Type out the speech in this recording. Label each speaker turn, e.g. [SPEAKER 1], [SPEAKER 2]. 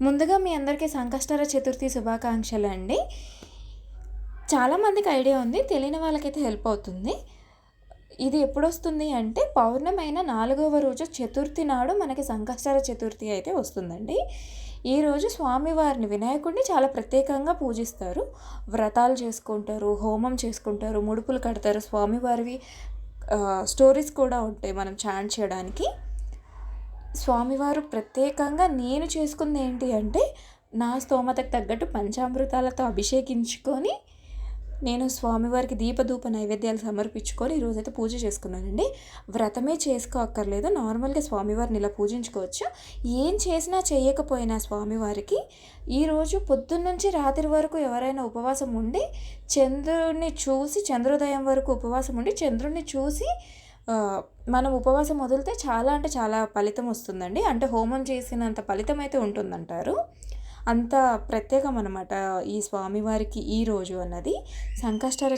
[SPEAKER 1] ముందుగా మీ అందరికీ సంకష్టహర చతుర్థి శుభాకాంక్షలు అండి. చాలామందికి ఐడియా ఉంది. తెలియని వాళ్ళకైతే హెల్ప్ అవుతుంది. ఇది ఎప్పుడొస్తుంది అంటే పౌర్ణమైన 4వ రోజు చతుర్థి నాడు మనకి సంకష్టహర చతుర్థి అయితే వస్తుందండి. ఈరోజు స్వామివారిని వినాయకుడిని చాలా ప్రత్యేకంగా పూజిస్తారు. వ్రతాలు చేసుకుంటారు, హోమం చేసుకుంటారు, ముడుపులు కడతారు. స్వామివారివి స్టోరీస్ కూడా ఉంటాయి మనం చాంట్ చేయడానికి. స్వామివారు ప్రత్యేకంగా నేను చేసుకుంది ఏంటి అంటే, నా స్తోమతకు తగ్గట్టు పంచామృతాలతో అభిషేకించుకొని, నేను స్వామివారికి దీపధూప నైవేద్యాలు సమర్పించుకొని ఈరోజైతే పూజ చేసుకున్నానండి. వ్రతమే చేసుకోక్కర్లేదు. నార్మల్‌గా స్వామివారిని ఇలా పూజించుకోవచ్చు. ఏం చేసినా చేయకపోయినా స్వామివారికి ఈరోజు పొద్దున్నుంచి రాత్రి వరకు ఎవరైనా ఉపవాసం ఉండి, చంద్రుడిని చూసి చంద్రోదయం వరకు ఉపవాసం ఉండి, చంద్రుడిని చూసి మనం ఉపవాసం వదిలితే చాలా అంటే చాలా ఫలితం వస్తుందండి. అంటే హోమం చేసినంత ఫలితం అయితే ఉంటుందంటారు. అంత ప్రత్యేకం అనమాట ఈ స్వామివారికి ఈరోజు అన్నది. సంకష్టహర